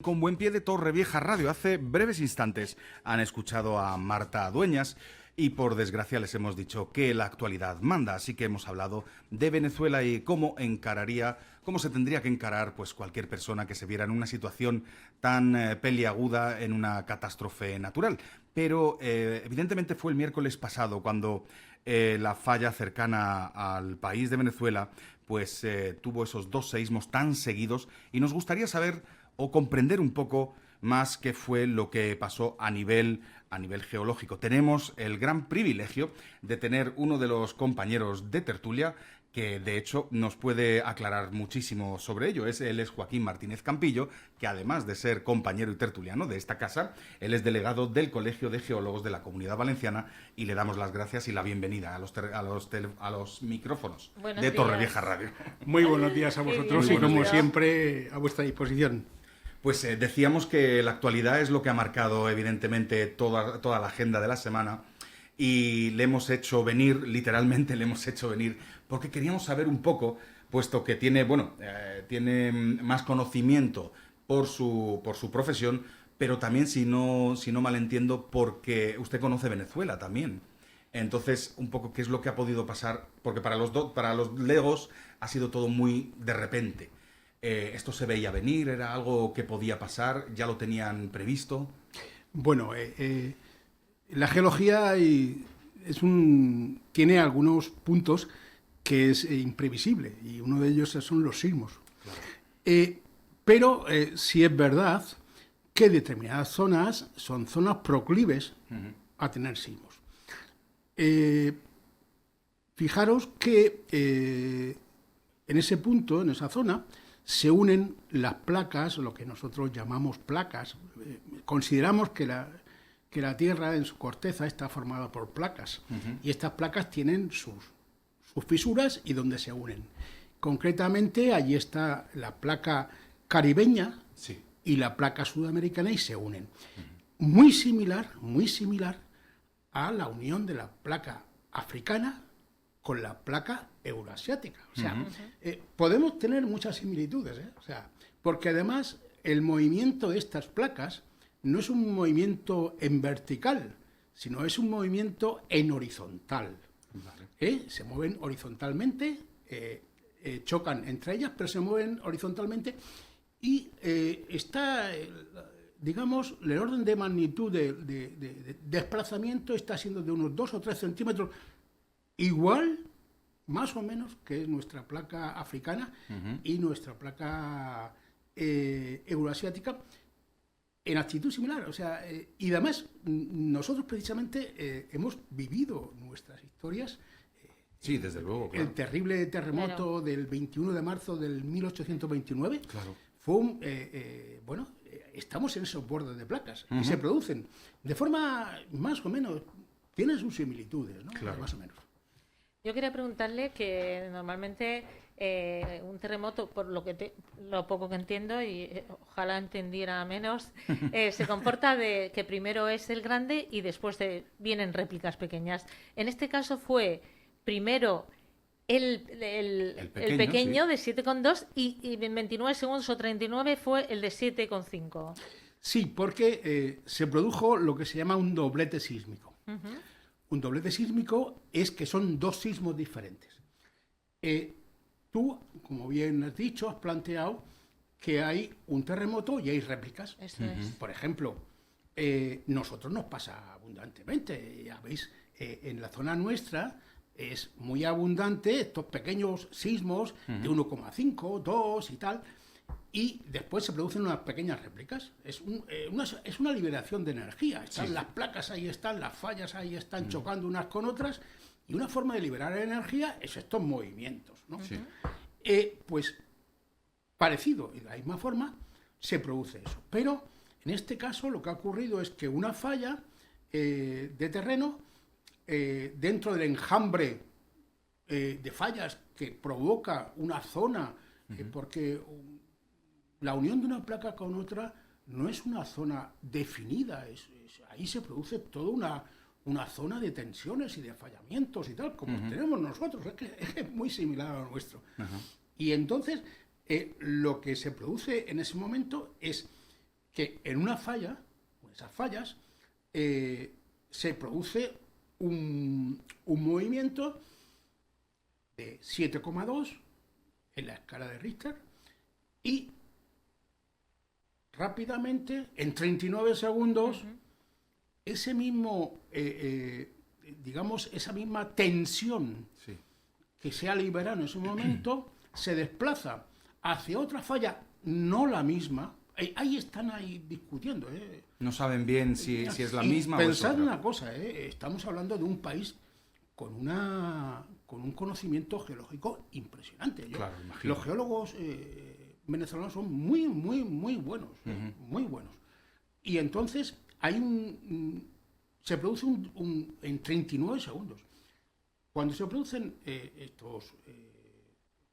Con buen pie de Torrevieja Radio. Hace breves instantes han escuchado a Marta Dueñas y por desgracia les hemos dicho que la actualidad manda, así que hemos hablado de Venezuela y cómo se tendría que encarar pues cualquier persona que se viera en una situación tan peliaguda en una catástrofe natural. Pero evidentemente fue el miércoles pasado cuando la falla cercana al país de Venezuela pues tuvo esos dos seísmos tan seguidos y nos gustaría saber o comprender un poco más qué fue lo que pasó a nivel geológico. Tenemos el gran privilegio de tener uno de los compañeros de tertulia que de hecho nos puede aclarar muchísimo sobre ello. Él es Joaquín Martínez Campillo, que además de ser compañero y tertuliano de esta casa, él es delegado del Colegio de Geólogos de la Comunidad Valenciana y le damos las gracias y la bienvenida a los micrófonos Buenos de días. Torrevieja Radio. Muy buenos días a vosotros y como siempre a vuestra disposición. Pues decíamos que la actualidad es lo que ha marcado evidentemente toda la agenda de la semana y le hemos hecho venir, literalmente le hemos hecho venir, porque queríamos saber un poco, puesto que tiene más conocimiento por su profesión, pero también, si no mal entiendo, porque usted conoce Venezuela también. Entonces, un poco qué es lo que ha podido pasar, porque para los legos ha sido todo muy de repente. ¿Esto se veía venir? ¿Era algo que podía pasar? ¿Ya lo tenían previsto? Bueno, la geología tiene algunos puntos que es imprevisible y uno de ellos son los sismos. Claro. Pero sí es verdad que determinadas zonas son zonas proclives a tener sismos. Fijaros que en ese punto, en esa zona, se unen las placas, lo que nosotros llamamos placas. Consideramos que la Tierra en su corteza está formada por placas y estas placas tienen sus fisuras y donde se unen. Concretamente, allí está la placa caribeña y la placa sudamericana y se unen. Muy similar a la unión de la placa africana con la placa euroasiática. O sea, podemos tener muchas similitudes, o sea, porque además el movimiento de estas placas no es un movimiento en vertical, sino es un movimiento en horizontal. Vale. Se mueven horizontalmente, chocan entre ellas, pero se mueven horizontalmente y digamos, el orden de magnitud de desplazamiento está siendo de unos 2 o 3 centímetros, igual, más o menos, que es nuestra placa africana y nuestra placa euroasiática, en actitud similar. O sea, y además, nosotros precisamente hemos vivido nuestras historias. Sí, desde luego. Claro. El terrible terremoto del 21 de marzo del 1829 fue estamos en esos bordes de placas y se producen de forma más o menos, tienen sus similitudes, ¿no? Claro. Más o menos. Yo quería preguntarle que normalmente un terremoto, por lo poco que entiendo, y ojalá entendiera menos, se comporta de que primero es el grande y después vienen réplicas pequeñas. En este caso fue primero el pequeño de 7,2 y en 29 segundos o 39 fue el de 7,5. Sí, porque se produjo lo que se llama un doblete sísmico. Un doblete sísmico es que son dos sismos diferentes. Tú, como bien has dicho, has planteado que hay un terremoto y hay réplicas. Eso es. Por ejemplo, nosotros nos pasa abundantemente. Ya veis, en la zona nuestra es muy abundante estos pequeños sismos de 1,5, 2 y tal. Y después se producen unas pequeñas réplicas. Es una liberación de energía. Están las placas ahí están, las fallas ahí están chocando unas con otras. Y una forma de liberar energía es estos movimientos, ¿no? Sí. Pues parecido, y de la misma forma, se produce eso. Pero en este caso lo que ha ocurrido es que una falla de terreno, dentro del enjambre de fallas que provoca una zona, porque la unión de una placa con otra no es una zona definida, ahí se produce toda una zona de tensiones y de fallamientos y tal, como tenemos nosotros, es muy similar a lo nuestro. Y entonces lo que se produce en ese momento es que en una falla, en esas fallas, se produce un movimiento de 7,2 en la escala de Richter y rápidamente, en 39 segundos, ese mismo, digamos, esa misma tensión que se ha liberado en ese momento se desplaza hacia otra falla, no la misma. Ahí están discutiendo. No saben bien si es la misma o es pensad otra. una cosa, estamos hablando de un país con un conocimiento geológico impresionante. Claro, imagino. Los geólogos venezolanos son muy, muy, muy buenos, muy buenos. Y entonces se produce en 39 segundos. Cuando se producen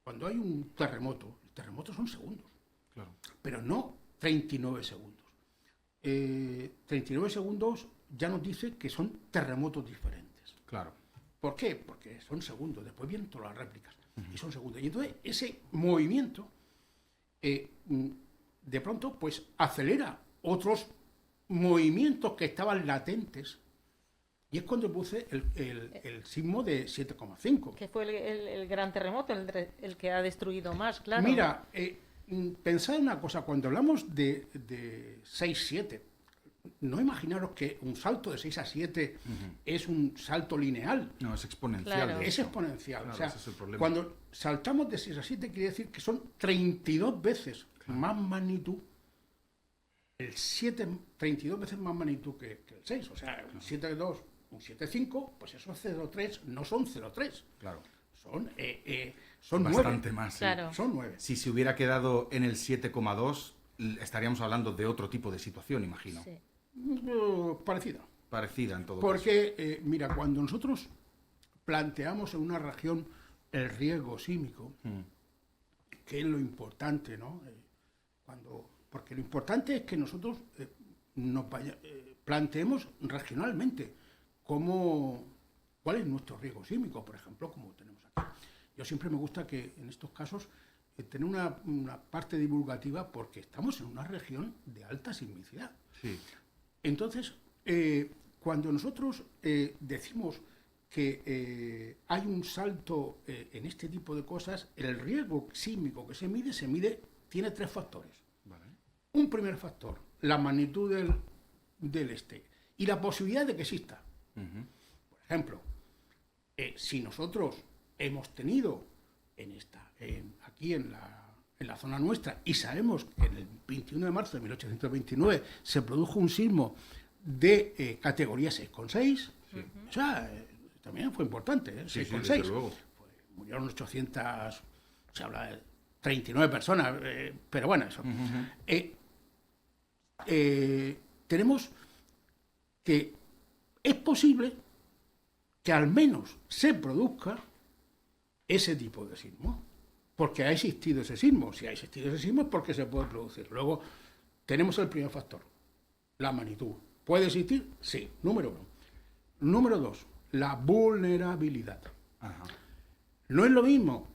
cuando hay un terremoto, el terremoto son segundos, Claro. pero no 39 segundos. 39 segundos ya nos dice que son terremotos diferentes. Claro. ¿Por qué? Porque son segundos, después vienen todas las réplicas, y son segundos. Y entonces ese movimiento, de pronto, pues acelera otros movimientos que estaban latentes, y es cuando produce el sismo de 7,5. Que fue el gran terremoto, el que ha destruido más, claro. Mira, pensad una cosa, cuando hablamos de 6-7, no imaginaros que un salto de 6 a 7 es un salto lineal. No, es exponencial. Claro. de Es hecho. exponencial. Claro, o sea, ese es el problema. cuando saltamos de 6 a 7 quiere decir que son 32 veces más magnitud. El 7, 32 veces más magnitud que el 6. O sea, un 7,2, un 7,5, pues esos 0,3 no son 0,3. Claro. Son Bastante 9. más. Sí. Claro. Son 9. Si se hubiera quedado en el 7,2, estaríamos hablando de otro tipo de situación, imagino. Sí. Parecida. Parecida en todo caso. Porque, mira, cuando nosotros planteamos en una región el riesgo sísmico, que es lo importante, ¿no? Porque lo importante es que nosotros planteemos regionalmente cuál es nuestro riesgo sísmico, por ejemplo, como tenemos aquí. Yo siempre me gusta que en estos casos tener una parte divulgativa porque estamos en una región de alta sismicidad. Sí. Entonces, cuando nosotros decimos que hay un salto en este tipo de cosas, el riesgo sísmico que se mide, tiene 3 factores. Vale. Un primer factor, la magnitud del y la posibilidad de que exista. Por ejemplo, si nosotros hemos tenido aquí en la zona nuestra y sabemos que en el 21 de marzo de 1829 se produjo un sismo de categoría 6,6, o sea, también fue importante, 6,6. desde luego. Pues, murieron 800, se habla de 39 personas, pero bueno, eso. Tenemos que es posible que al menos se produzca ese tipo de sismo, porque ha existido ese sismo. Si ha existido ese sismo es porque se puede producir. Luego tenemos el primer factor, la magnitud. ¿Puede existir? Sí, número 1. Número 2, la vulnerabilidad. Ajá. No es lo mismo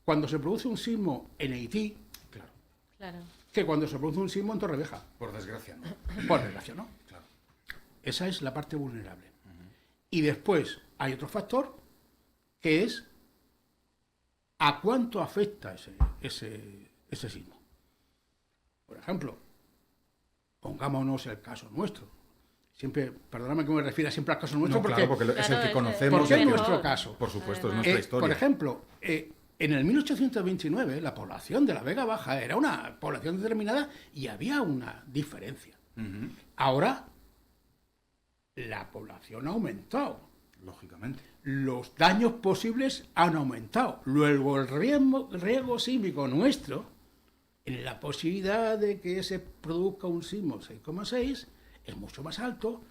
cuando se produce un sismo en Haití, Claro. que cuando se produce un sismo en Torrevieja. Por desgracia, ¿no? Por desgracia, ¿no? Claro. Esa es la parte vulnerable. Y después hay otro factor que es a cuánto afecta ese sismo. Por ejemplo, pongámonos el caso nuestro. Siempre, perdóname que me refiera siempre al caso nuestro, No, claro, porque es el Claro, que es conocemos. porque es el que- nuestro caso. Por supuesto, es Además. nuestra historia. Por ejemplo, en el 1829 la población de la Vega Baja era una población determinada y había una diferencia. Ujú. Ahora la población ha aumentado. Lógicamente. Los daños posibles han aumentado. Luego el riesgo sísmico nuestro, en la posibilidad de que se produzca un sismo 6,6, es mucho más alto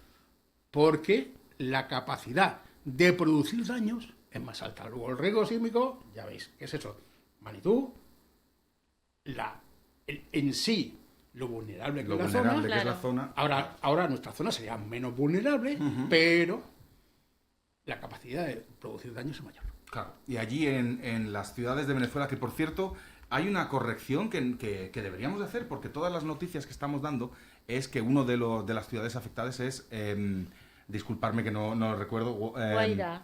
porque la capacidad de producir daños es más alta. Luego el riesgo sísmico, ya veis, ¿qué es eso? Magnitud, en sí, lo vulnerable que Lo es la vulnerable zona. que es la Claro. zona. Ahora nuestra zona sería menos vulnerable, pero la capacidad de producir daños es mayor. Claro. Y allí en las ciudades de Venezuela, que por cierto, hay una corrección que deberíamos de hacer, porque todas las noticias que estamos dando es que uno de las ciudades afectadas es, disculparme que no recuerdo,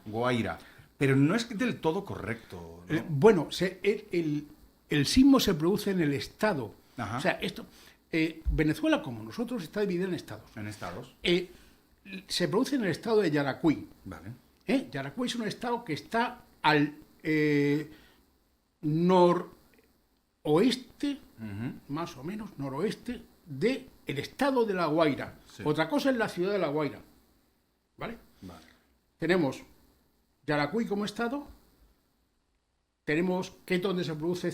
Guaira. Pero no es del todo correcto, ¿no? Bueno, el sismo se produce en el estado. Ajá. O sea, Venezuela, como nosotros, está dividida en estados. En estados. Se produce en el estado de Yaracuy. Vale. Yaracuy es un estado que está al noroeste, más o menos, noroeste, del estado de La Guaira. Sí. Otra cosa es la ciudad de La Guaira. ¿Vale? Vale. Tenemos Yaracuy como estado, tenemos que es donde se produce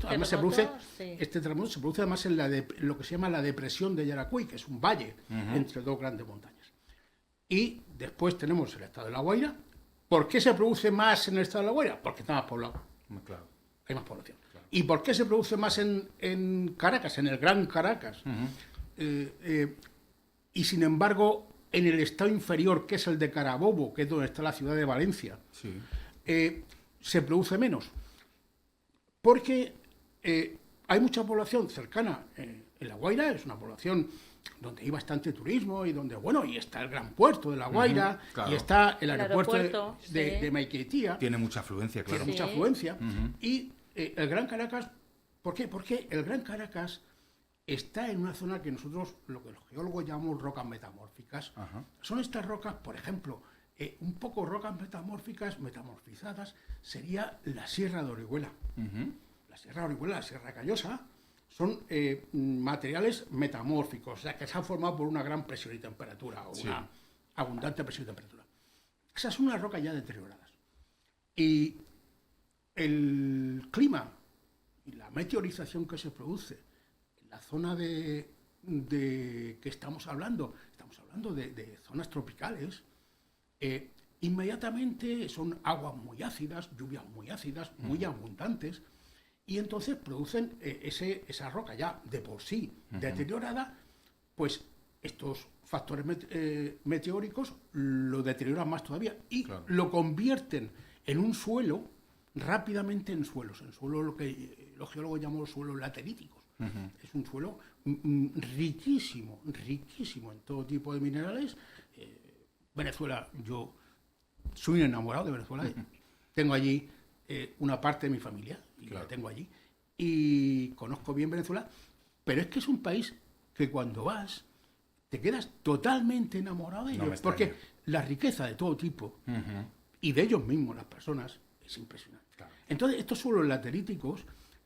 además se produce, sí. este terremoto se produce además en lo que se llama la depresión de Yaracuy, que es un valle entre dos grandes montañas. Y después tenemos el estado de La Guaira. ¿Por qué se produce más en el estado de La Guaira? Porque está más poblado. Claro. Hay más población. Claro. ¿Y por qué se produce más en Caracas, en el Gran Caracas? Y sin embargo, en el estado inferior, que es el de Carabobo, que es donde está la ciudad de Valencia, Sí. se produce menos. Porque hay mucha población cercana. En La Guaira es una población donde hay bastante turismo y donde, y está el gran puerto de La Guaira, claro. y está el aeropuerto sí. de Maiquetía. Tiene mucha afluencia, claro. Tiene mucha afluencia. Y el Gran Caracas, ¿por qué? Porque el Gran Caracas está en una zona que nosotros, lo que los geólogos llamamos rocas metamórficas. Ajá. Son estas rocas, por ejemplo, un poco rocas metamorfizadas, sería la Sierra de Orihuela. La Sierra de Orihuela, la Sierra Callosa, son materiales metamórficos, o sea, que se han formado por una gran presión y temperatura, o una abundante presión y temperatura. Esas son unas rocas ya deterioradas. Y el clima y la meteorización que se produce en la zona de que estamos hablando de zonas tropicales, inmediatamente son aguas muy ácidas, lluvias muy ácidas, muy abundantes, y entonces producen esa roca ya de por sí deteriorada, pues estos factores meteóricos lo deterioran más todavía y lo convierten en un suelo rápidamente en suelos lo que los geólogos llamamos suelos lateríticos. Es un suelo riquísimo en todo tipo de minerales. Venezuela, yo soy un enamorado de Venezuela. Tengo allí una parte de mi familia y la tengo allí. Y conozco bien Venezuela, pero es que es un país que cuando vas te quedas totalmente enamorado de ellos, porque la riqueza de todo tipo y de ellos mismos, las personas, es impresionante. Claro. Entonces, estos suelos lateríticos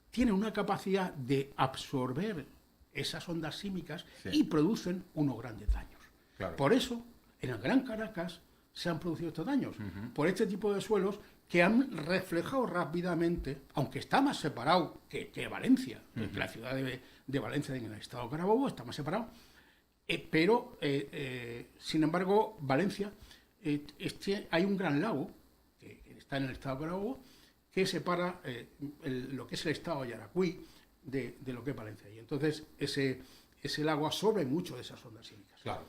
tienen una capacidad de absorber esas ondas sísmicas y producen unos grandes daños. Claro. Por eso, en el Gran Caracas se han producido estos daños, por este tipo de suelos que han reflejado rápidamente, aunque está más separado que Valencia, que la ciudad de Valencia en el estado de Carabobo está más separado, pero, sin embargo, Valencia, hay un gran lago, que está en el estado de Carabobo, que separa lo que es el estado de Yaracuy de lo que es Valencia. Y entonces ese lago absorbe mucho de esas ondas sísmicas. Claro.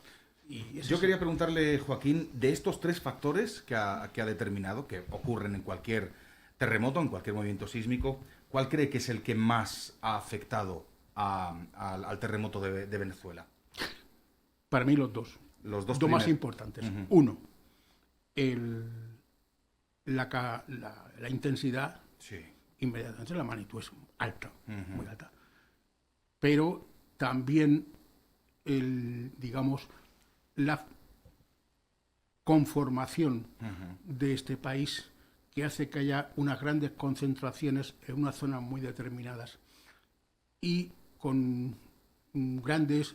Yo quería preguntarle, Joaquín, de estos tres factores que ha determinado, que ocurren en cualquier terremoto, en cualquier movimiento sísmico, ¿cuál cree que es el que más ha afectado al terremoto de Venezuela? Para mí los dos. Los dos más importantes. Uno, la intensidad, inmediatamente la magnitud es alta, muy alta. Pero también la conformación de este país, que hace que haya unas grandes concentraciones en unas zonas muy determinadas y con grandes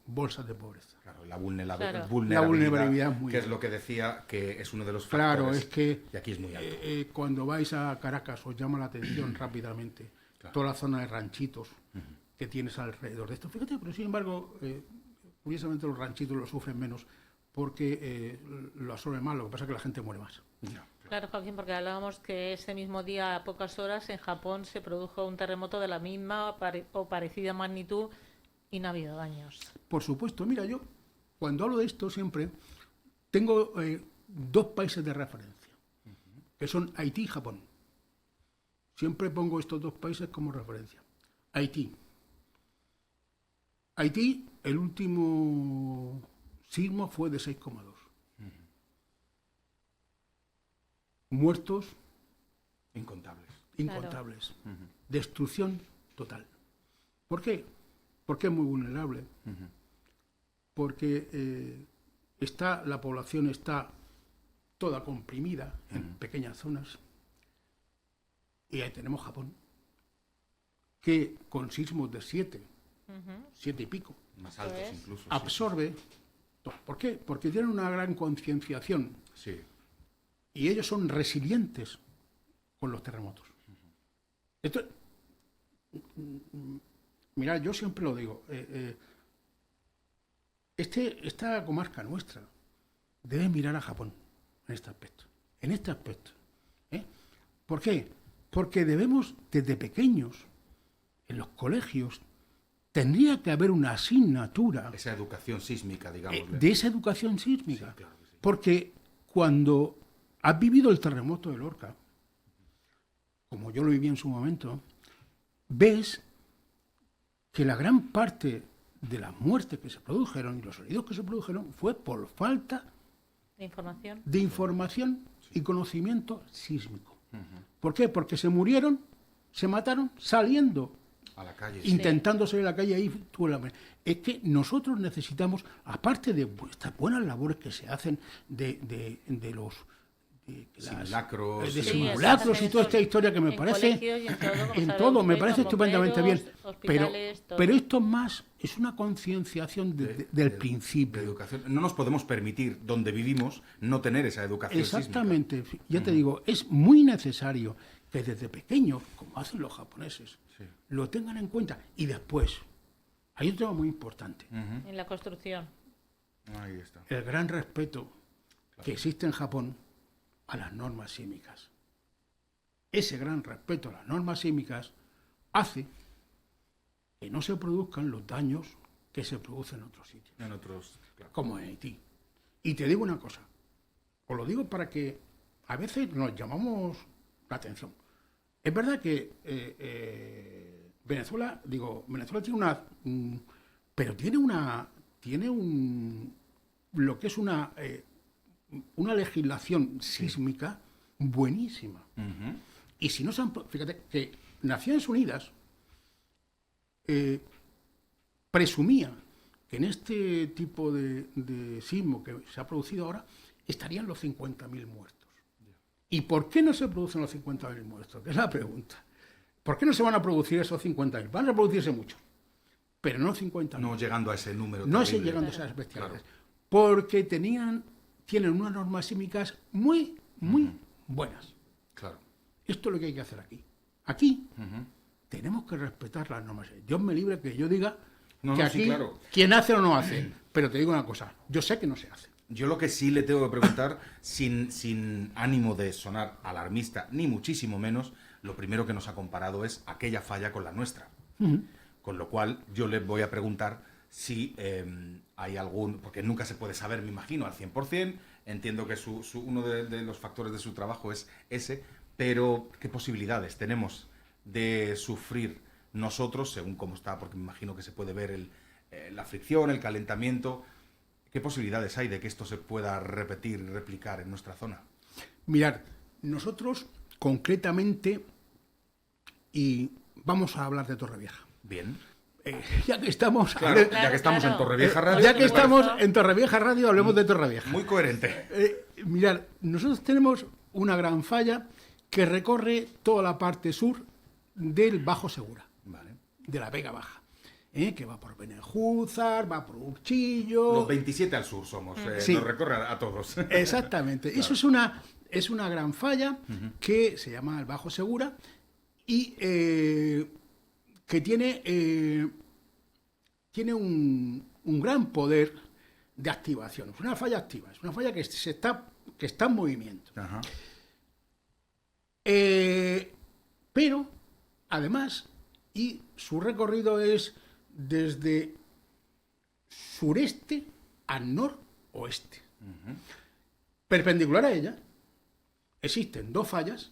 bolsas de pobreza. Claro, la vulnerabilidad es muy alta, es lo que decía, que es uno de los factores. Claro, es que y aquí es muy alto. Cuando vais a Caracas os llama la atención rápidamente toda la zona de ranchitos que tienes alrededor de esto. Fíjate, pero sin embargo, curiosamente los ranchitos lo sufren menos porque lo absorben más, lo que pasa es que la gente muere más. Claro, Joaquín, porque hablábamos que ese mismo día, a pocas horas, en Japón se produjo un terremoto de la misma o parecida magnitud y no ha habido daños. Por supuesto. Mira, yo cuando hablo de esto siempre tengo dos países de referencia, que son Haití y Japón. Siempre pongo estos dos países como referencia. Haití. Haití, el último sismo fue de 6,2. Muertos Incontables. incontables. Destrucción total. ¿Por qué? Porque es muy vulnerable. Porque la población está toda comprimida en pequeñas zonas. Y ahí tenemos Japón, que con sismos de 7 y pico, Más altos Pues, incluso. sí. absorbe. ¿Por qué? Porque tienen una gran concienciación Sí. y ellos son resilientes con los terremotos. Esto, mirad, yo siempre lo digo, esta comarca nuestra debe mirar a Japón en este aspecto. En este aspecto. ¿Por qué? Porque debemos, desde pequeños, en los colegios, tendría que haber una asignatura Esa educación sísmica, digamos. de esa educación sísmica. Sí, claro que sí. Porque cuando has vivido el terremoto de Lorca, como yo lo viví en su momento, ves que la gran parte de las muertes que se produjeron y los heridos que se produjeron fue por falta de información. de información y conocimiento sísmico. ¿Por qué? Porque se murieron, se mataron saliendo, A la calle. intentando salir a la calle. Ahí es que nosotros necesitamos, aparte de estas buenas labores que se hacen de los Simulacros. de Sí, simulacros y toda esta historia que me En parece colegios y en todo, como en sabe todo me usted, parece con estupendamente bien, bomberos, pero hospitales, todo. esto más es una concienciación del principio. De educación. No nos podemos permitir, donde vivimos, no tener esa educación Exactamente, ya te digo, es muy necesario que desde pequeños, como hacen los japoneses, Sí. lo tengan en cuenta. Y después, hay un tema muy importante, En la construcción. sísmica. Ahí está. el gran respeto que existe en Japón a las normas sísmicas. Ese gran respeto a las normas sísmicas hace que no se produzcan los daños que se producen en otros sitios, En otros. Claro. como en Haití. Y te digo una cosa, os lo digo para que a veces nos llamamos la atención. Es verdad que Venezuela tiene pero tiene lo que es una legislación sísmica buenísima. Y si no se han, fíjate que Naciones Unidas presumía que en este tipo de sismo que se ha producido ahora estarían los 50.000 muertos. ¿Y por qué no se producen los 50.000 muertos? Que es la pregunta. ¿Por qué no se van a producir esos 50.000? Van a producirse muchos, pero no 50.000. No llegando a ese número. No terrible. llegando a esas bestialidades. Claro. Porque tienen unas normas sísmicas muy, muy buenas. Claro. Esto es lo que hay que hacer aquí. Aquí tenemos que respetar las normas. Dios me libre que yo diga No, que no, aquí sí, claro. quién hace o no hace. Pero te digo una cosa, yo sé que no se hace. Yo lo que sí le tengo que preguntar, sin ánimo de sonar alarmista, ni muchísimo menos, lo primero que nos ha comparado es aquella falla con la nuestra. Con lo cual, yo le voy a preguntar si hay algún... Porque nunca se puede saber, me imagino, al 100%. Entiendo que uno de los factores de su trabajo es ese. Pero, ¿qué posibilidades tenemos de sufrir nosotros, según cómo está? Porque me imagino que se puede ver la fricción, el calentamiento... ¿Qué posibilidades hay de que esto se pueda repetir y replicar en nuestra zona? Mirad, nosotros concretamente, y vamos a hablar de Torrevieja. Bien. Ya que estamos... Claro, ya que estamos claro. en Torrevieja Radio. Ya que por estamos supuesto. en Torrevieja Radio, hablemos de Torrevieja. Muy coherente. Mirad, nosotros tenemos una gran falla que recorre toda la parte sur del Bajo Segura, Vale. de la Vega Baja, que va por Benejúzar, va por Uchillo. Los 27 al sur somos. Sí. Nos recorre a todos. Exactamente. Eso es una gran falla que se llama el Bajo Segura y que tiene un gran poder de activación. Es una falla activa, es una falla que está en movimiento. Ajá. Pero, además, y su recorrido es desde sureste a noroeste. Perpendicular a ella existen dos fallas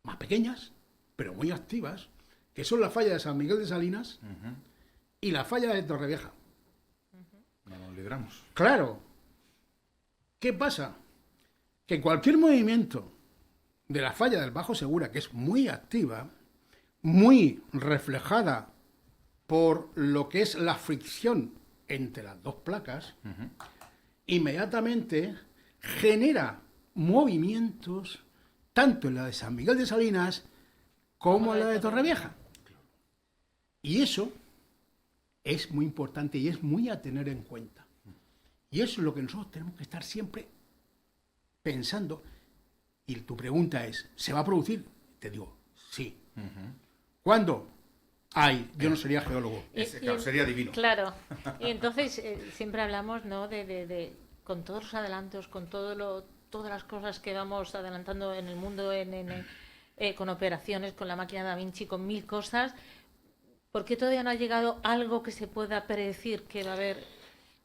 más pequeñas, pero muy activas, que son la falla de San Miguel de Salinas y la falla de Torrevieja. No nos libramos. Claro. ¿Qué pasa? Que cualquier movimiento de la falla del Bajo Segura, que es muy activa, muy reflejada por lo que es la fricción entre las dos placas, inmediatamente genera movimientos tanto en la de San Miguel de Salinas como en la de Torrevieja. Y eso es muy importante y es muy a tener en cuenta. Y eso es lo que nosotros tenemos que estar siempre pensando. Y tu pregunta es, ¿se va a producir? Te digo, sí. ¿Cuándo? Ay, yo no sería geólogo. Claro, sería divino. Claro. Y entonces siempre hablamos, ¿no? Con todos los adelantos, con todas las cosas que vamos adelantando en el mundo, con operaciones, con la máquina Da Vinci, con 1000 cosas. ¿Por qué todavía no ha llegado algo que se pueda predecir que va a haber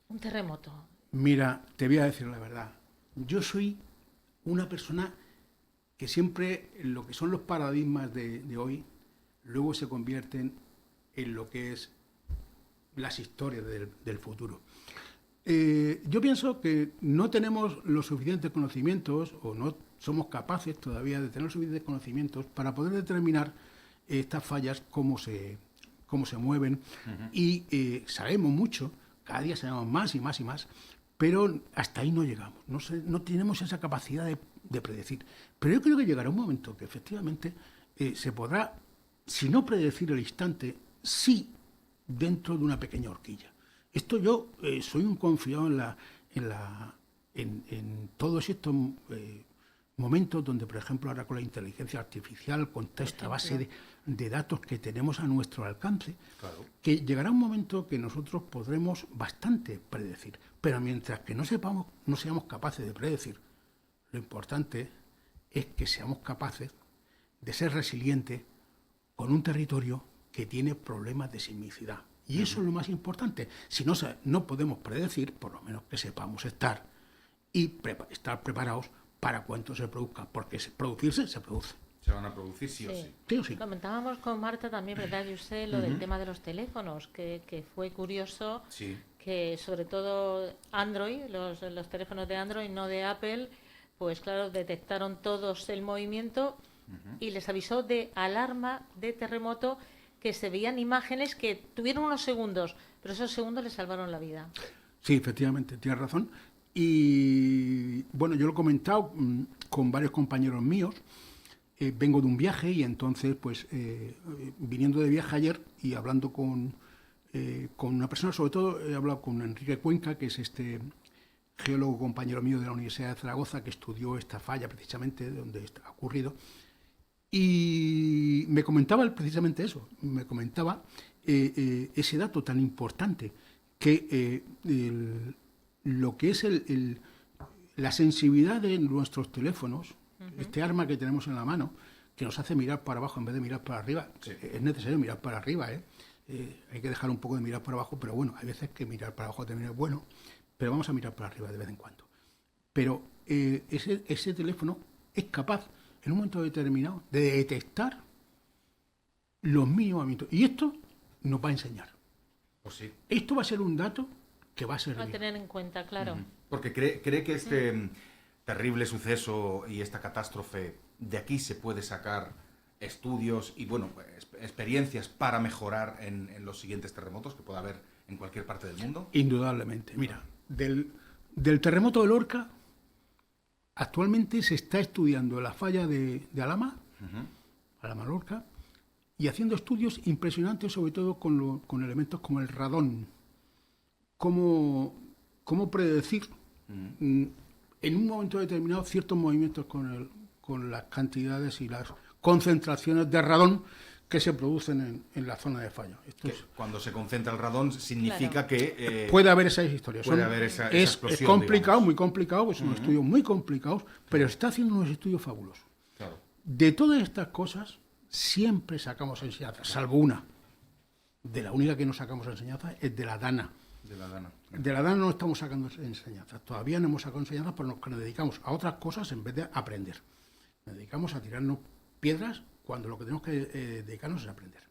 un terremoto? Mira, te voy a decir la verdad. Yo soy una persona que siempre lo que son los paradigmas de hoy luego se convierten en lo que es las historias del futuro. Yo pienso que no tenemos los suficientes conocimientos o no somos capaces todavía de tener los suficientes conocimientos para poder determinar estas fallas, cómo se mueven. Y sabemos mucho, cada día sabemos más y más y más, pero hasta ahí no llegamos, no tenemos esa capacidad de predecir. Pero yo creo que llegará un momento que efectivamente se podrá, si no predecir el instante, sí dentro de una pequeña horquilla. Esto yo soy un confiado en todos estos momentos donde, por ejemplo, ahora con la inteligencia artificial, con toda esta base de datos que tenemos a nuestro alcance, claro, que llegará un momento que nosotros podremos bastante predecir. Pero mientras que no seamos capaces de predecir, lo importante es que seamos capaces de ser resilientes con un territorio que tiene problemas de sismicidad. Y eso es lo más importante. Si no podemos predecir, por lo menos que sepamos estar y estar preparados para cuanto se produzca, porque producirse se produce. Se van a producir sí o sí. Sí o sí. Comentábamos con Marta también, ¿verdad? Y usted lo del tema de los teléfonos, que fue curioso, que sobre todo Android, los teléfonos de Android, no de Apple, pues claro, detectaron todos el movimiento y les avisó de alarma de terremoto, que se veían imágenes que tuvieron unos segundos, pero esos segundos les salvaron la vida. Sí, efectivamente, tienes razón. Y bueno, yo lo he comentado con varios compañeros míos. Vengo de un viaje y entonces, pues, viniendo de viaje ayer y hablando con una persona, sobre todo he hablado con Enrique Cuenca, que es este geólogo compañero mío de la Universidad de Zaragoza, que estudió esta falla precisamente donde ha ocurrido. Y me comentaba precisamente eso, me comentaba ese dato tan importante, que lo que es la sensibilidad de nuestros teléfonos, este arma que tenemos en la mano, que nos hace mirar para abajo en vez de mirar para arriba. Es necesario mirar para arriba, hay que dejar un poco de mirar para abajo, pero bueno, hay veces que mirar para abajo también es bueno, pero vamos a mirar para arriba de vez en cuando. Pero ese teléfono es capaz, en un momento determinado, de detectar los mínimos movimientos. Y esto nos va a enseñar. Pues sí. Esto va a ser un dato que va a servir. Va a tener en cuenta, claro. Porque cree que este terrible suceso y esta catástrofe, de aquí se puede sacar estudios y, bueno, experiencias para mejorar en los siguientes terremotos que pueda haber en cualquier parte del mundo. Indudablemente. Mira, del terremoto de Lorca, actualmente se está estudiando la falla de Alhama, Alhama-Lorca, y haciendo estudios impresionantes, sobre todo con elementos como el radón. Cómo predecir en un momento determinado ciertos movimientos con las cantidades y las concentraciones de radón que se producen en la zona de fallo. Cuando se concentra el radón significa que... puede haber esas historias. Puede haber esa explosión, es complicado, digamos. muy complicado, pues son estudios muy complicados, pero está haciendo unos estudios fabulosos. Claro. De todas estas cosas siempre sacamos enseñanzas, salvo una. De la única que no sacamos enseñanzas es de la Dana. De la Dana no estamos sacando enseñanzas. Todavía no hemos sacado enseñanzas, pero nos dedicamos a otras cosas en vez de aprender. Nos dedicamos a tirarnos piedras cuando lo que tenemos que dedicarnos es a aprender.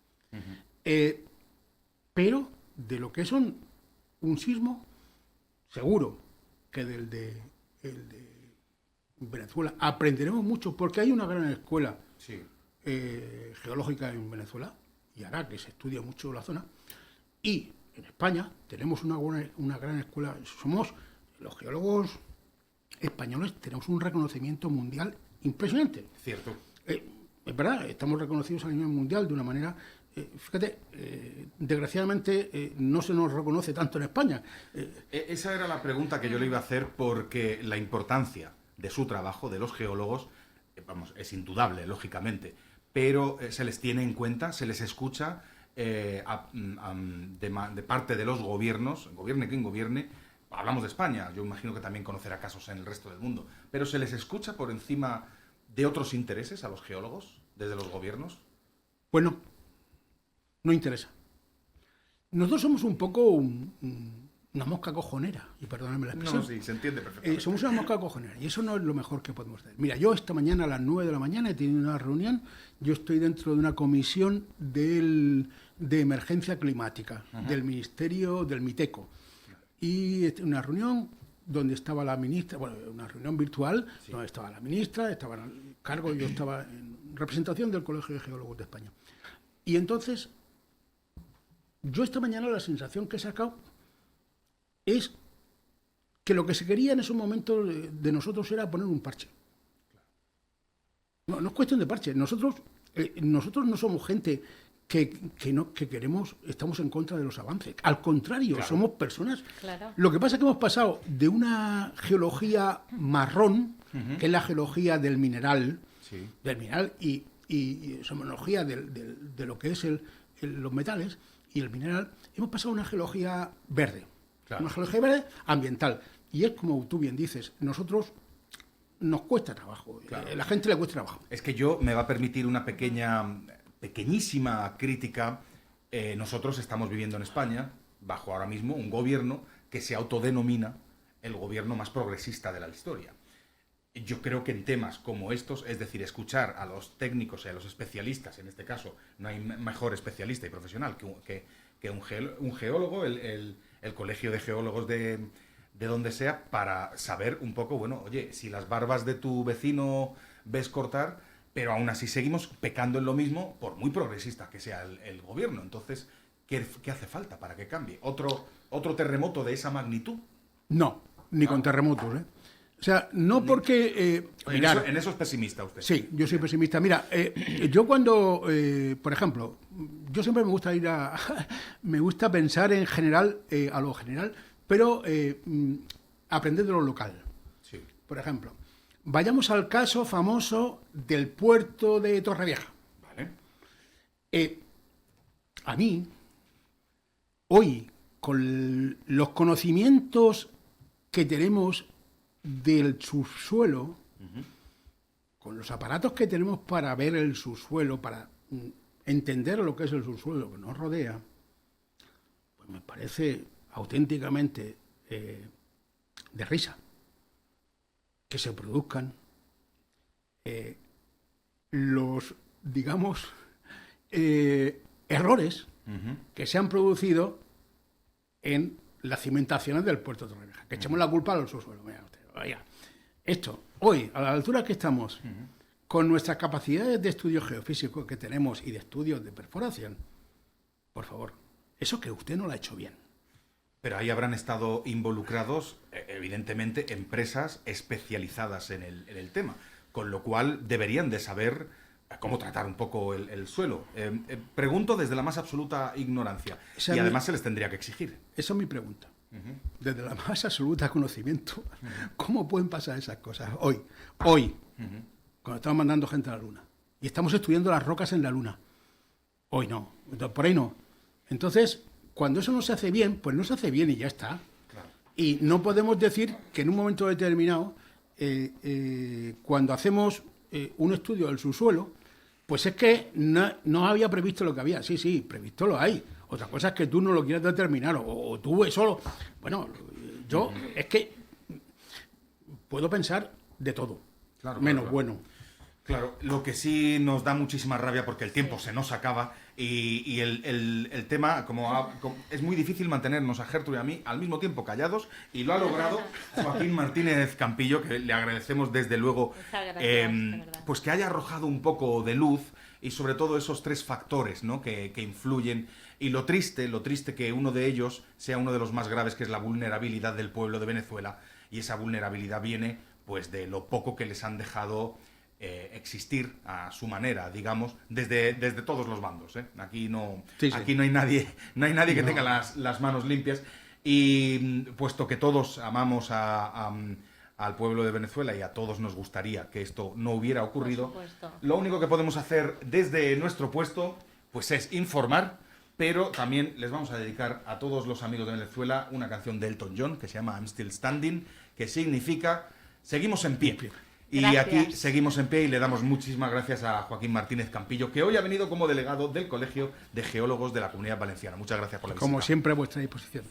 Pero de lo que es un sismo, seguro que el de Venezuela aprenderemos mucho, porque hay una gran escuela geológica en Venezuela, y hará que se estudia mucho la zona, y en España tenemos una gran escuela. Somos los geólogos españoles, tenemos un reconocimiento mundial impresionante. Cierto. Es verdad, estamos reconocidos a nivel mundial de una manera... fíjate, desgraciadamente no se nos reconoce tanto en España. Esa era la pregunta que yo le iba a hacer, porque la importancia de su trabajo, de los geólogos, es indudable, lógicamente, pero se les tiene en cuenta, se les escucha de parte de los gobiernos, gobierne quien gobierne. Hablamos de España, yo imagino que también conocerá casos en el resto del mundo, pero se les escucha por encima de otros intereses a los geólogos desde los gobiernos. Bueno, no interesa. Nosotros somos un poco una mosca cojonera, y perdóname la expresión. No, sí, se entiende perfectamente. Somos una mosca cojonera, y eso no es lo mejor que podemos hacer. Mira, yo esta mañana a las 9 de la mañana he tenido una reunión. Yo estoy dentro de una comisión de emergencia climática del Ministerio del MITECO. Y una reunión donde estaba la ministra, bueno, una reunión virtual, donde estaba la ministra, estaba en cargo, yo estaba en representación del Colegio de Geólogos de España. Y entonces, yo esta mañana la sensación que he sacado es que lo que se quería en esos momentos de nosotros era poner un parche. No es cuestión de parche. Nosotros no somos gente que queremos, estamos en contra de los avances. Al contrario, somos personas... Claro. Lo que pasa es que hemos pasado de una geología marrón, que es la geología del mineral, y somología de lo que es los metales y el mineral, hemos pasado a una geología verde. Una geología verde ambiental. Y es como tú bien dices, nosotros nos cuesta trabajo. La gente le cuesta trabajo. Es que me va a permitir una pequeñísima crítica. Nosotros estamos viviendo en España, bajo ahora mismo un gobierno que se autodenomina el gobierno más progresista de la historia. Yo creo que en temas como estos, es decir, escuchar a los técnicos y a los especialistas, en este caso no hay mejor especialista y profesional que un geólogo, el Colegio de Geólogos de donde sea, para saber un poco, bueno, oye, si las barbas de tu vecino ves cortar, pero aún así seguimos pecando en lo mismo, por muy progresista que sea el gobierno. Entonces, ¿qué hace falta para que cambie? ¿Otro terremoto de esa magnitud? No, ni con terremotos, ¿eh? O sea, no porque... en eso es pesimista usted. Sí, yo soy pesimista. Mira, yo cuando, por ejemplo, yo siempre me gusta me gusta pensar en general, a lo general, pero aprender de lo local. Sí. Por ejemplo, vayamos al caso famoso del puerto de Torrevieja. Vale. A mí, hoy, con los conocimientos que tenemos del subsuelo, con los aparatos que tenemos para ver el subsuelo, para entender lo que es el subsuelo que nos rodea, pues me parece auténticamente de risa que se produzcan los, digamos, errores que se han producido en las cimentaciones del puerto de Torrevieja. Que echemos la culpa a los subsuelos. Vaya, esto, hoy, a la altura que estamos, con nuestras capacidades de estudio geofísico que tenemos y de estudios de perforación, por favor, eso que usted no lo ha hecho bien. Pero ahí habrán estado involucrados, evidentemente, empresas especializadas en el tema, con lo cual deberían de saber cómo tratar un poco el suelo. Pregunto desde la más absoluta ignorancia, y además se les tendría que exigir. Esa es mi pregunta. Desde la más absoluta conocimiento, ¿cómo pueden pasar esas cosas? Hoy, cuando estamos mandando gente a la Luna, y estamos estudiando las rocas en la Luna. Hoy no, por ahí no. Entonces, cuando eso no se hace bien, pues no se hace bien y ya está. Claro. Y no podemos decir que en un momento determinado, cuando hacemos un estudio del subsuelo, pues es que no había previsto lo que había. Sí, previsto lo hay. Otra cosa es que tú no lo quieras determinar, o tú eso... Bueno, yo es que puedo pensar de todo, menos bueno. Claro, lo que sí nos da muchísima rabia porque el tiempo se nos acaba y el tema, es muy difícil mantenernos a Gertrude y a mí al mismo tiempo callados y lo ha logrado Joaquín Martínez Campillo, que le agradecemos desde luego pues que haya arrojado un poco de luz y sobre todo esos tres factores, ¿no? que influyen y lo triste que uno de ellos sea uno de los más graves, que es la vulnerabilidad del pueblo de Venezuela, y esa vulnerabilidad viene pues de lo poco que les han dejado existir a su manera, digamos, desde todos los bandos, ¿eh? Aquí no hay nadie que tenga las manos limpias, y puesto que todos amamos al pueblo de Venezuela y a todos nos gustaría que esto no hubiera ocurrido, lo único que podemos hacer desde nuestro puesto pues es informar, pero también les vamos a dedicar a todos los amigos de Venezuela una canción de Elton John que se llama I'm Still Standing, que significa seguimos en pie. Y gracias. Aquí seguimos en pie y le damos muchísimas gracias a Joaquín Martínez Campillo, que hoy ha venido como delegado del Colegio de Geólogos de la Comunidad Valenciana. Muchas gracias por la visita. Como siempre, a vuestra disposición.